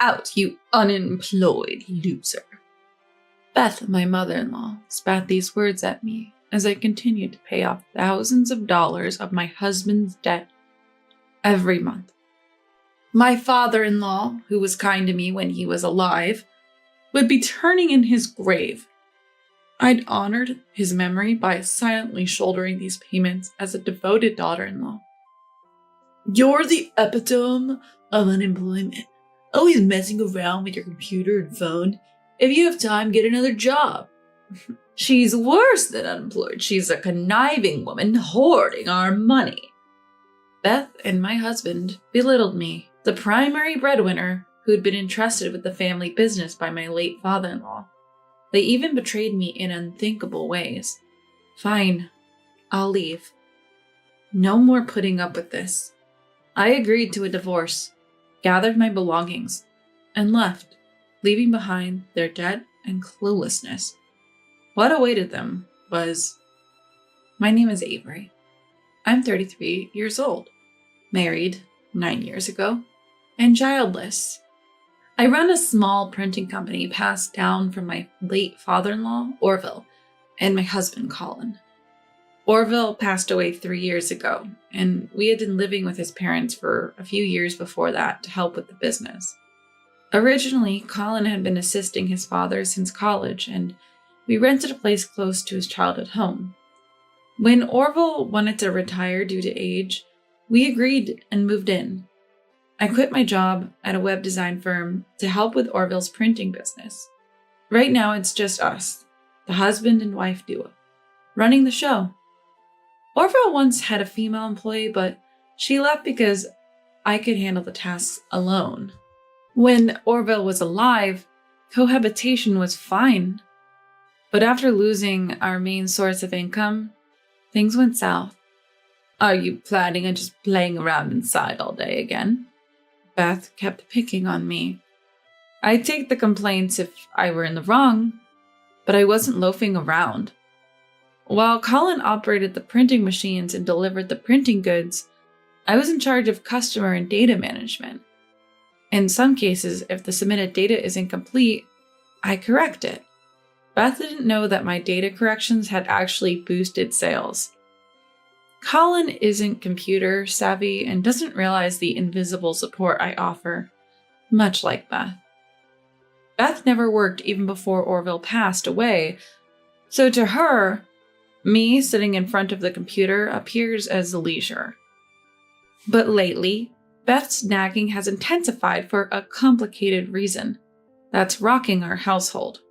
out, you unemployed loser." Beth, my mother-in-law, spat these words at me as I continued to pay off thousands of dollars of my husband's debt every month. My father-in-law, who was kind to me when he was alive, would be turning in his grave. I'd honored his memory by silently shouldering these payments as a devoted daughter-in-law. "You're the epitome of unemployment, always messing around with your computer and phone. If you have time, get another job." "She's worse than unemployed. She's a conniving woman hoarding our money." Beth and my husband belittled me, the primary breadwinner who'd been entrusted with the family business by my late father-in-law. They even betrayed me in unthinkable ways. Fine, I'll leave. No more putting up with this. I agreed to a divorce, gathered my belongings, and left, leaving behind their debt and cluelessness. What awaited them was... My name is Avery. I'm 33 years old, married 9 years ago, and childless. I run a small printing company passed down from my late father-in-law, Orville, and my husband, Colin. Orville passed away 3 years ago, and we had been living with his parents for a few years before that to help with the business. Originally, Colin had been assisting his father since college, and we rented a place close to his childhood home. When Orville wanted to retire due to age, we agreed and moved in. I quit my job at a web design firm to help with Orville's printing business. Right now, it's just us, the husband and wife duo, running the show. Orville once had a female employee, but she left because I could handle the tasks alone. When Orville was alive, cohabitation was fine. But after losing our main source of income, things went south. "Are you planning on just playing around inside all day again?" Beth kept picking on me. I'd take the complaints if I were in the wrong, but I wasn't loafing around. While Colin operated the printing machines and delivered the printing goods, I was in charge of customer and data management. In some cases, if the submitted data is incomplete, I correct it. Beth didn't know that my data corrections had actually boosted sales. Colin isn't computer savvy and doesn't realize the invisible support I offer, much like Beth. Beth never worked even before Orville passed away, so to her, me sitting in front of the computer appears as leisure. But lately, Beth's nagging has intensified for a complicated reason that's rocking our household.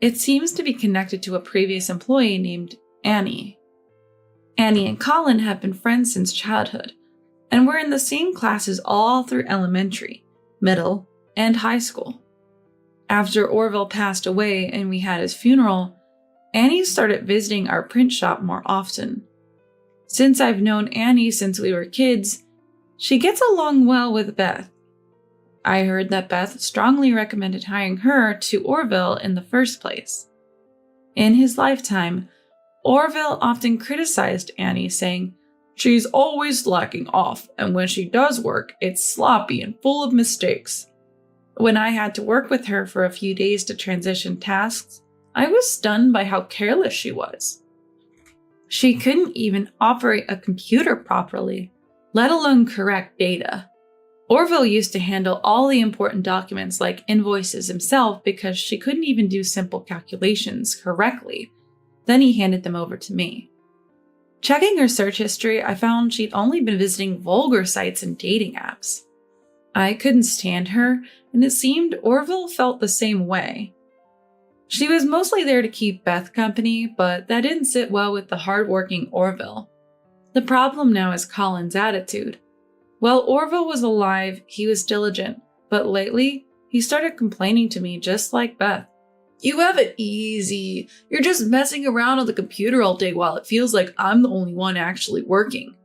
It seems to be connected to a previous employee named Annie. Annie and Colin have been friends since childhood, and were in the same classes all through elementary, middle, and high school. After Orville passed away and we had his funeral, Annie started visiting our print shop more often. Since I've known Annie since we were kids, she gets along well with Beth. I heard that Beth strongly recommended hiring her to Orville in the first place. In his lifetime, Orville often criticized Annie, saying, "She's always slacking off, and when she does work, it's sloppy and full of mistakes." When I had to work with her for a few days to transition tasks, I was stunned by how careless she was. She couldn't even operate a computer properly, let alone correct data. Orville used to handle all the important documents like invoices himself because she couldn't even do simple calculations correctly. Then he handed them over to me. Checking her search history, I found she'd only been visiting vulgar sites and dating apps. I couldn't stand her, and it seemed Orville felt the same way. She was mostly there to keep Beth company, but that didn't sit well with the hardworking Orville. The problem now is Colin's attitude. While Orville was alive, he was diligent, but lately, he started complaining to me just like Beth. "You have it easy. You're just messing around on the computer all day while it feels like I'm the only one actually working."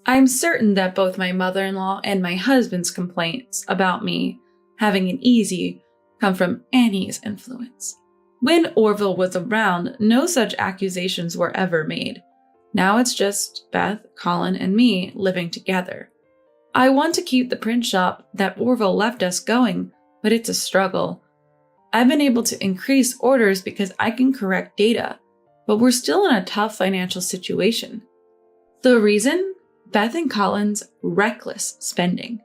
I'm certain that both my mother-in-law and my husband's complaints about me having it easy come from Annie's influence. When Orville was around, no such accusations were ever made. Now it's just Beth, Colin, and me living together. I want to keep the print shop that Orville left us going, but it's a struggle. I've been able to increase orders because I can correct data, but we're still in a tough financial situation. The reason? Beth and Colin's reckless spending.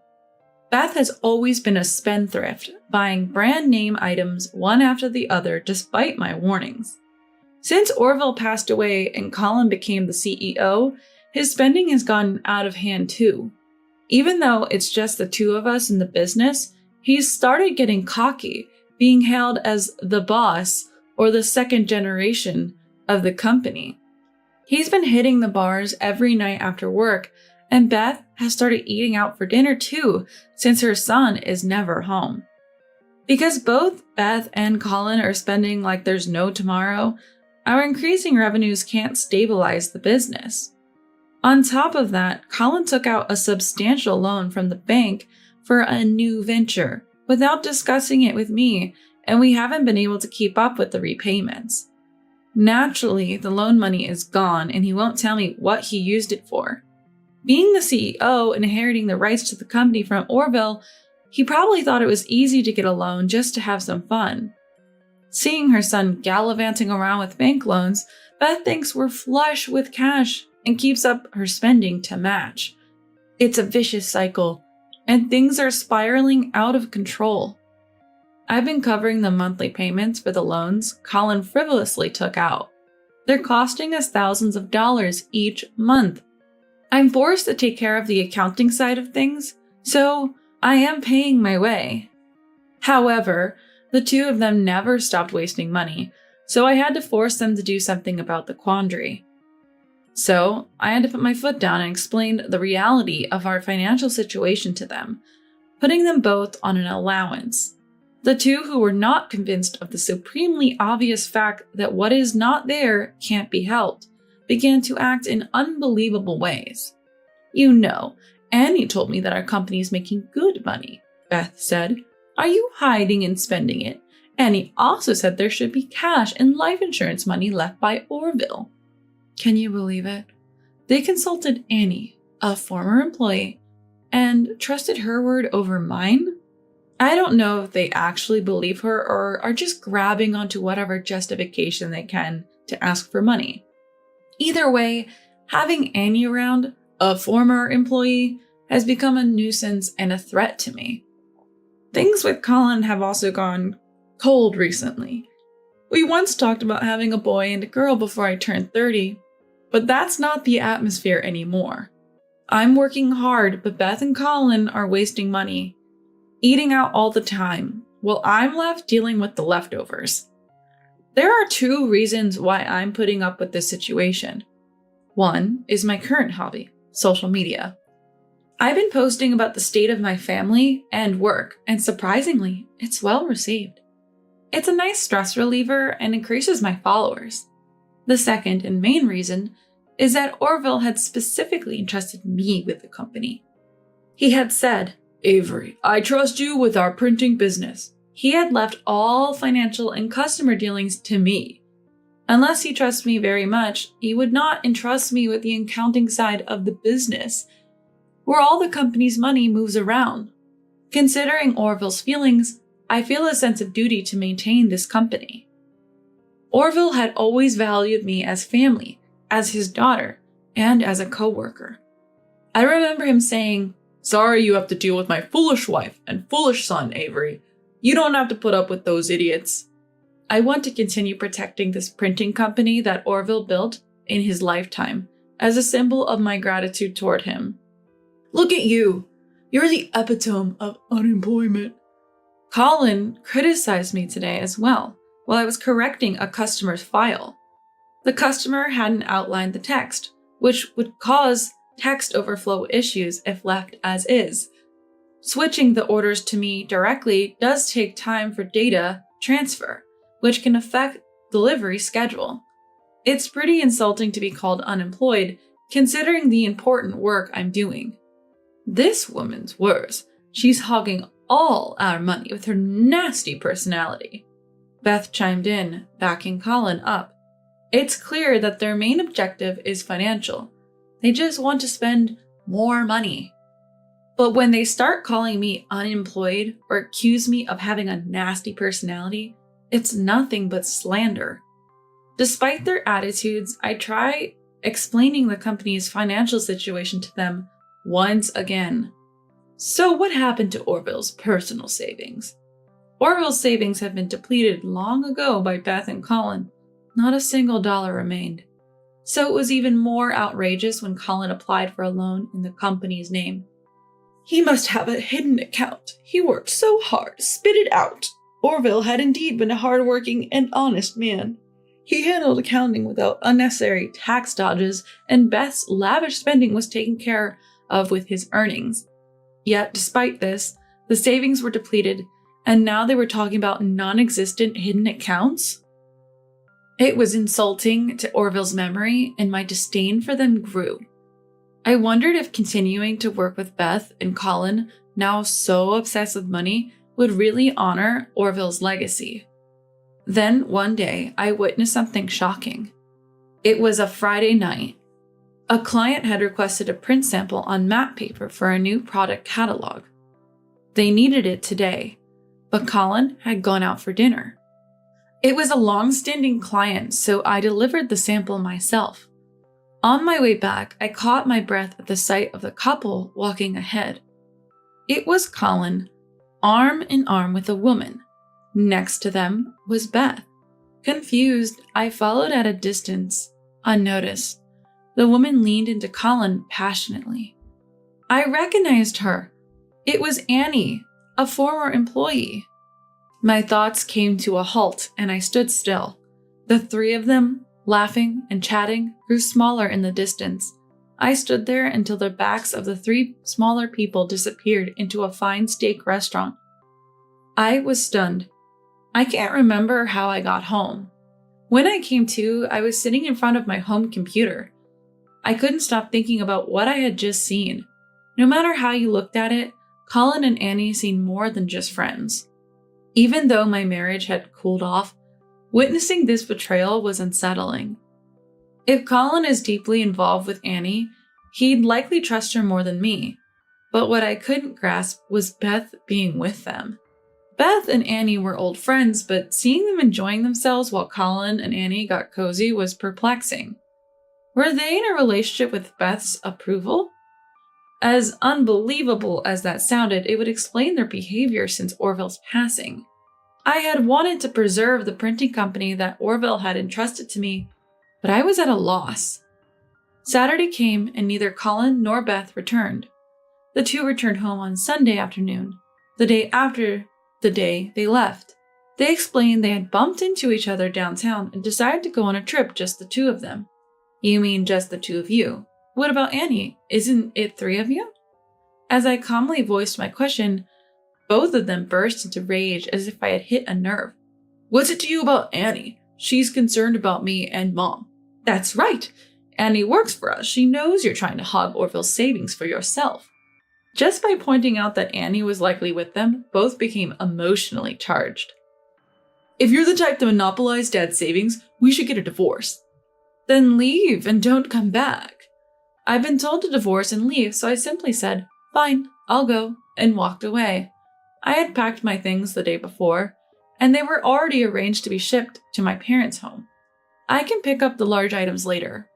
Beth has always been a spendthrift, buying brand name items one after the other despite my warnings. Since Orville passed away and Colin became the CEO, his spending has gotten out of hand too. Even though it's just the two of us in the business, he's started getting cocky, being hailed as the boss or the second generation of the company. He's been hitting the bars every night after work, and Beth has started eating out for dinner too, since her son is never home. Because both Beth and Colin are spending like there's no tomorrow, our increasing revenues can't stabilize the business. On top of that, Colin took out a substantial loan from the bank for a new venture without discussing it with me, and we haven't been able to keep up with the repayments. Naturally, the loan money is gone and he won't tell me what he used it for. Being the CEO and inheriting the rights to the company from Orville, he probably thought it was easy to get a loan just to have some fun. Seeing her son gallivanting around with bank loans, Beth thinks we're flush with cash and keeps up her spending to match. It's a vicious cycle, and things are spiraling out of control. I've been covering the monthly payments for the loans Colin frivolously took out. They're costing us thousands of dollars each month. I'm forced to take care of the accounting side of things, so I am paying my way. However, the two of them never stopped wasting money, so I had to force them to do something about the quandary. So I had to put my foot down and explain the reality of our financial situation to them, putting them both on an allowance. The two who were not convinced of the supremely obvious fact that what is not there can't be helped, began to act in unbelievable ways. You know, Annie told me that our company is making good money, Beth said. Are you hiding and spending it? Annie also said there should be cash and life insurance money left by Orville. Can you believe it? They consulted Annie, a former employee, and trusted her word over mine? I don't know if they actually believe her or are just grabbing onto whatever justification they can to ask for money. Either way, having Annie around, a former employee, has become a nuisance and a threat to me. Things with Colin have also gone cold recently. We once talked about having a boy and a girl before I turned 30, but that's not the atmosphere anymore. I'm working hard, but Beth and Colin are wasting money, eating out all the time, while I'm left dealing with the leftovers. There are two reasons why I'm putting up with this situation. One is my current hobby, social media. I've been posting about the state of my family and work, and surprisingly, it's well received. It's a nice stress reliever and increases my followers. The second and main reason is that Orville had specifically entrusted me with the company. He had said, "Avery, I trust you with our printing business." He had left all financial and customer dealings to me. Unless he trusts me very much, he would not entrust me with the accounting side of the business, where all the company's money moves around. Considering Orville's feelings, I feel a sense of duty to maintain this company. Orville had always valued me as family, as his daughter, and as a co-worker. I remember him saying, "Sorry you have to deal with my foolish wife and foolish son, Avery. You don't have to put up with those idiots." I want to continue protecting this printing company that Orville built in his lifetime as a symbol of my gratitude toward him. Look at you. You're the epitome of unemployment. Colin criticized me today as well while I was correcting a customer's file. The customer hadn't outlined the text, which would cause text overflow issues if left as is. Switching the orders to me directly does take time for data transfer, which can affect delivery schedule. It's pretty insulting to be called unemployed, considering the important work I'm doing. This woman's worse. She's hogging all our money with her nasty personality. Beth chimed in, backing Colin up. It's clear that their main objective is financial. They just want to spend more money. But when they start calling me unemployed or accuse me of having a nasty personality, it's nothing but slander. Despite their attitudes, I try explaining the company's financial situation to them once again. So what happened to Orville's personal savings? Orville's savings have been depleted long ago by Beth and Colin. Not a single dollar remained. So it was even more outrageous when Colin applied for a loan in the company's name. He must have a hidden account. He worked so hard to spit it out. Orville had indeed been a hard-working and honest man. He handled accounting without unnecessary tax dodges, and Beth's lavish spending was taken care of with his earnings. Yet, despite this, the savings were depleted, and now they were talking about non-existent hidden accounts? It was insulting to Orville's memory, and my disdain for them grew. I wondered if continuing to work with Beth and Colin, now so obsessed with money, would really honor Orville's legacy. Then, one day, I witnessed something shocking. It was a Friday night. A client had requested a print sample on matte paper for a new product catalog. They needed it today, but Colin had gone out for dinner. It was a long-standing client, so I delivered the sample myself. On my way back, I caught my breath at the sight of the couple walking ahead. It was Colin, arm in arm with a woman. Next to them was Beth. Confused, I followed at a distance, unnoticed. The woman leaned into Colin passionately. I recognized her. It was Annie, a former employee. My thoughts came to a halt and I stood still. The three of them, laughing and chatting, grew smaller in the distance. I stood there until the backs of the three smaller people disappeared into a fine steak restaurant. I was stunned. I can't remember how I got home. When I came to, I was sitting in front of my home computer. I couldn't stop thinking about what I had just seen. No matter how you looked at it, Colin and Annie seemed more than just friends. Even though my marriage had cooled off, witnessing this betrayal was unsettling. If Colin is deeply involved with Annie, he'd likely trust her more than me. But what I couldn't grasp was Beth being with them. Beth and Annie were old friends, but seeing them enjoying themselves while Colin and Annie got cozy was perplexing. Were they in a relationship with Beth's approval? As unbelievable as that sounded, it would explain their behavior since Orville's passing. I had wanted to preserve the printing company that Orville had entrusted to me, but I was at a loss. Saturday came and neither Colin nor Beth returned. The two returned home on Sunday afternoon, the day after the day they left. They explained they had bumped into each other downtown and decided to go on a trip, just the two of them. You mean just the two of you? What about Annie? Isn't it three of you? As I calmly voiced my question, both of them burst into rage as if I had hit a nerve. What's it to you about Annie? She's concerned about me and Mom. That's right. Annie works for us. She knows you're trying to hog Orville's savings for yourself. Just by pointing out that Annie was likely with them, both became emotionally charged. If you're the type to monopolize Dad's savings, we should get a divorce. Then leave and don't come back. I've been told to divorce and leave, so I simply said, fine, I'll go, and walked away. I had packed my things the day before, and they were already arranged to be shipped to my parents' home. I can pick up the large items later.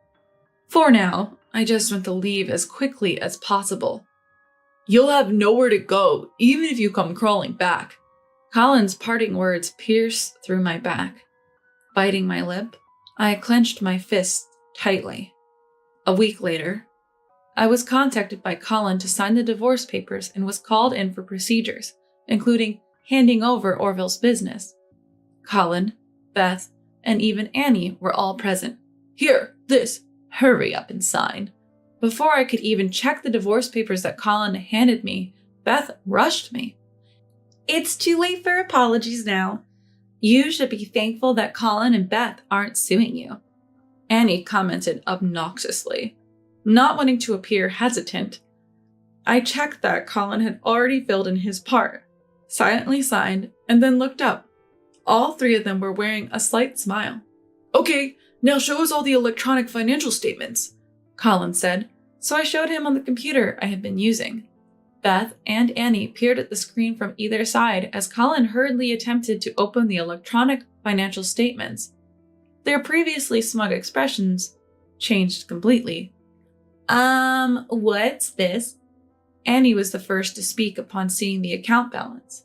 For now, I just want to leave as quickly as possible. You'll have nowhere to go, even if you come crawling back. Colin's parting words pierced through my back. Biting my lip, I clenched my fist tightly. A week later, I was contacted by Colin to sign the divorce papers and was called in for procedures, including handing over Orville's business. Colin, Beth, and even Annie were all present. Here, this, hurry up and sign. Before I could even check the divorce papers that Colin handed me, Beth rushed me. It's too late for apologies now. You should be thankful that Colin and Beth aren't suing you. Annie commented obnoxiously, not wanting to appear hesitant. I checked that Colin had already filled in his part, silently signed, and then looked up. All three of them were wearing a slight smile. Okay, now show us all the electronic financial statements, Colin said, so I showed him on the computer I had been using. Beth and Annie peered at the screen from either side as Colin hurriedly attempted to open the electronic financial statements. Their previously smug expressions changed completely. What's this? Annie was the first to speak upon seeing the account balance.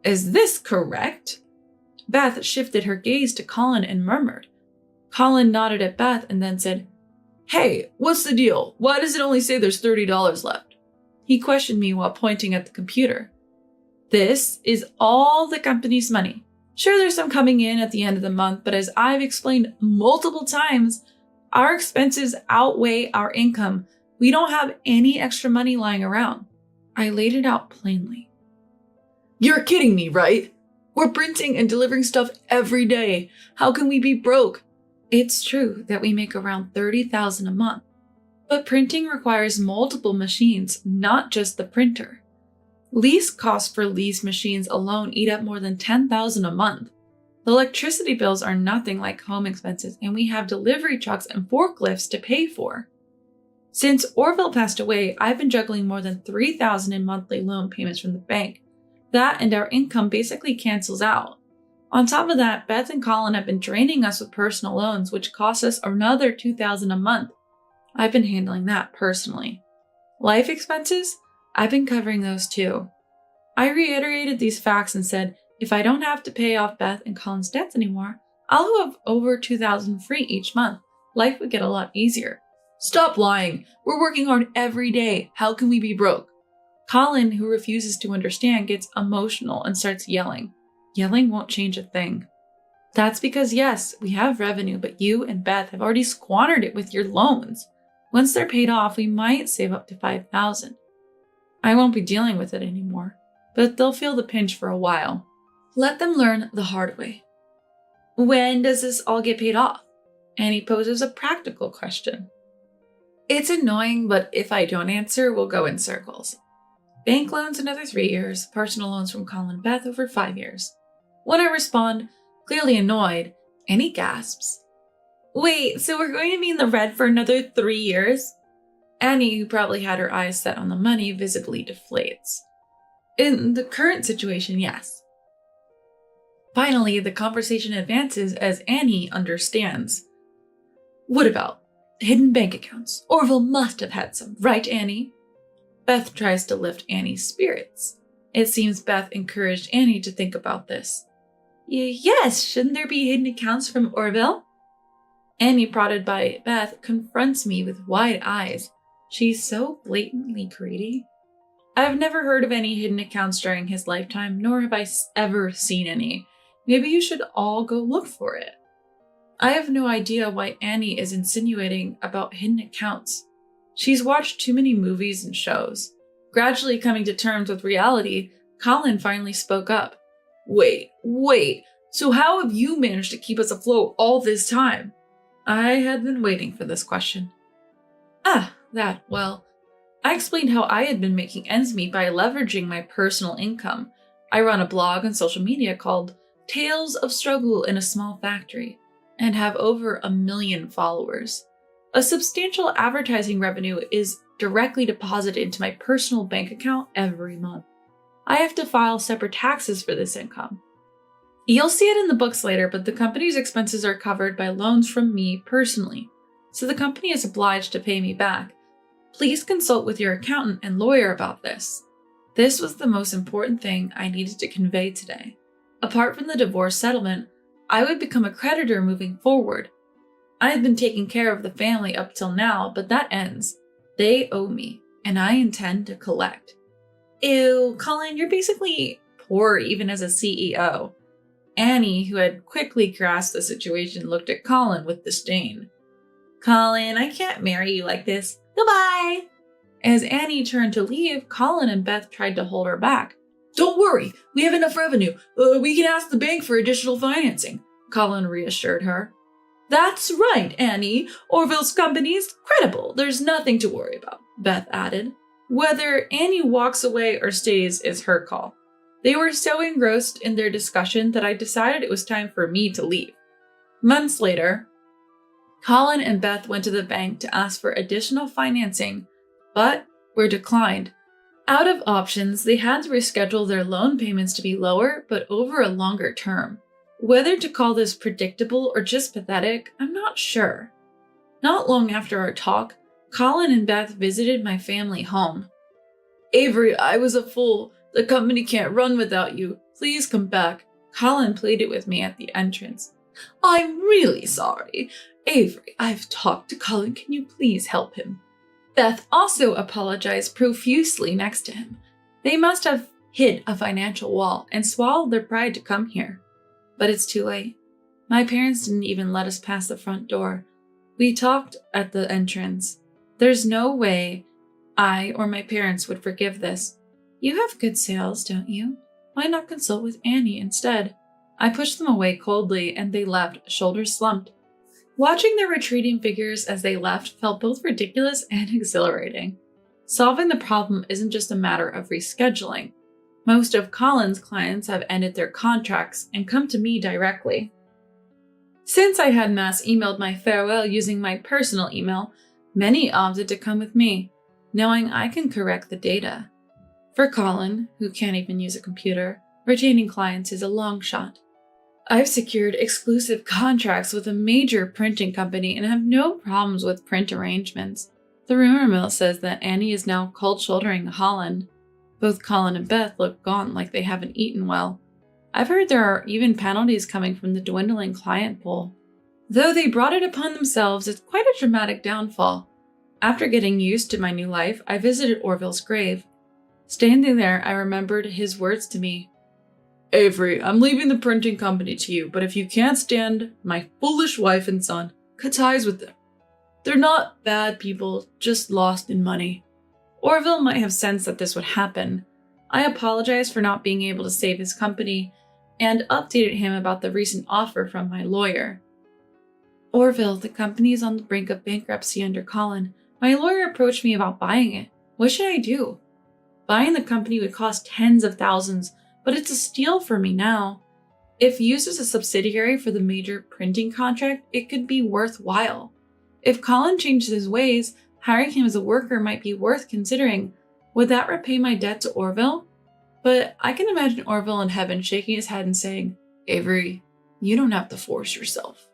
Is this correct? Beth shifted her gaze to Colin and murmured. Colin nodded at Beth and then said, Hey, what's the deal? Why does it only say there's $30 left? He questioned me while pointing at the computer. This is all the company's money. Sure, there's some coming in at the end of the month, but as I've explained multiple times, our expenses outweigh our income. We don't have any extra money lying around. I laid it out plainly. You're kidding me, right? We're printing and delivering stuff every day. How can we be broke? It's true that we make around $30,000 a month, but printing requires multiple machines, not just the printer. Lease costs for lease machines alone eat up more than $10,000 a month. The electricity bills are nothing like home expenses, and we have delivery trucks and forklifts to pay for. Since Orville passed away, I've been juggling more than $3,000 in monthly loan payments from the bank. That and our income basically cancels out. On top of that, Beth and Colin have been draining us with personal loans, which cost us another $2,000 a month. I've been handling that personally. Life expenses? I've been covering those too. I reiterated these facts and said, if I don't have to pay off Beth and Colin's debts anymore, I'll have over $2,000 free each month. Life would get a lot easier. Stop lying. We're working hard every day. How can we be broke? Colin, who refuses to understand, gets emotional and starts yelling. Yelling won't change a thing. That's because, yes, we have revenue, but you and Beth have already squandered it with your loans. Once they're paid off, we might save up to $5,000. I won't be dealing with it anymore, but they'll feel the pinch for a while. Let them learn the hard way. When does this all get paid off? Annie poses a practical question. It's annoying, but if I don't answer, we'll go in circles. Bank loans another 3 years, personal loans from Colin and Beth over 5 years. When I respond, clearly annoyed, Annie gasps. Wait, so we're going to be in the red for another 3 years? Annie, who probably had her eyes set on the money, visibly deflates. In the current situation, yes. Finally, the conversation advances as Annie understands. What about hidden bank accounts? Orville must have had some, right, Annie? Beth tries to lift Annie's spirits. It seems Beth encouraged Annie to think about this. Yes, shouldn't there be hidden accounts from Orville? Annie, prodded by Beth, confronts me with wide eyes. She's so blatantly greedy. I've never heard of any hidden accounts during his lifetime, nor have I ever seen any. Maybe you should all go look for it. I have no idea why Annie is insinuating about hidden accounts. She's watched too many movies and shows. Gradually coming to terms with reality, Colin finally spoke up. Wait, so how have you managed to keep us afloat all this time? I had been waiting for this question. Well, I explained how I had been making ends meet by leveraging my personal income. I run a blog on social media called Tales of Struggle in a Small Factory and have over 1 million followers. A substantial advertising revenue is directly deposited into my personal bank account every month. I have to file separate taxes for this income. You'll see it in the books later, but the company's expenses are covered by loans from me personally, so the company is obliged to pay me back. Please consult with your accountant and lawyer about this. This was the most important thing I needed to convey today. Apart from the divorce settlement, I would become a creditor moving forward. I have been taking care of the family up till now, but that ends. They owe me, and I intend to collect. Ew, Colin, you're basically poor even as a CEO. Annie, who had quickly grasped the situation, looked at Colin with disdain. Colin, I can't marry you like this. Goodbye! As Annie turned to leave, Colin and Beth tried to hold her back. Don't worry, we have enough revenue. We can ask the bank for additional financing, Colin reassured her. That's right, Annie. Orville's company is credible. There's nothing to worry about, Beth added. Whether Annie walks away or stays is her call. They were so engrossed in their discussion that I decided it was time for me to leave. Months later, Colin and Beth went to the bank to ask for additional financing, but were declined. Out of options, they had to reschedule their loan payments to be lower, but over a longer term. Whether to call this predictable or just pathetic, I'm not sure. Not long after our talk, Colin and Beth visited my family home. Avery, I was a fool. The company can't run without you. Please come back. Colin pleaded with me at the entrance. I'm really sorry. Avery, I've talked to Colin. Can you please help him? Beth also apologized profusely next to him. They must have hit a financial wall and swallowed their pride to come here. But it's too late. My parents didn't even let us pass the front door. We talked at the entrance. There's no way I or my parents would forgive this. You have good sales, don't you? Why not consult with Annie instead? I pushed them away coldly and they left, shoulders slumped. Watching their retreating figures as they left felt both ridiculous and exhilarating. Solving the problem isn't just a matter of rescheduling. Most of Colin's clients have ended their contracts and come to me directly. Since I had mass emailed my farewell using my personal email, many opted to come with me, knowing I can correct the data. For Colin, who can't even use a computer, retaining clients is a long shot. I've secured exclusive contracts with a major printing company and have no problems with print arrangements. The rumor mill says that Annie is now cold shouldering Holland. Both Colin and Beth look gaunt like they haven't eaten well. I've heard there are even penalties coming from the dwindling client pool. Though they brought it upon themselves, it's quite a dramatic downfall. After getting used to my new life, I visited Orville's grave. Standing there, I remembered his words to me. Avery, I'm leaving the printing company to you, but if you can't stand my foolish wife and son, cut ties with them. They're not bad people, just lost in money. Orville might have sensed that this would happen. I apologized for not being able to save his company and updated him about the recent offer from my lawyer. Orville, the company is on the brink of bankruptcy under Colin. My lawyer approached me about buying it. What should I do? Buying the company would cost tens of thousands, but it's a steal for me now. If used as a subsidiary for the major printing contract, it could be worthwhile. If Colin changes his ways, hiring him as a worker might be worth considering. Would that repay my debt to Orville? But I can imagine Orville in heaven shaking his head and saying, Avery, you don't have to force yourself.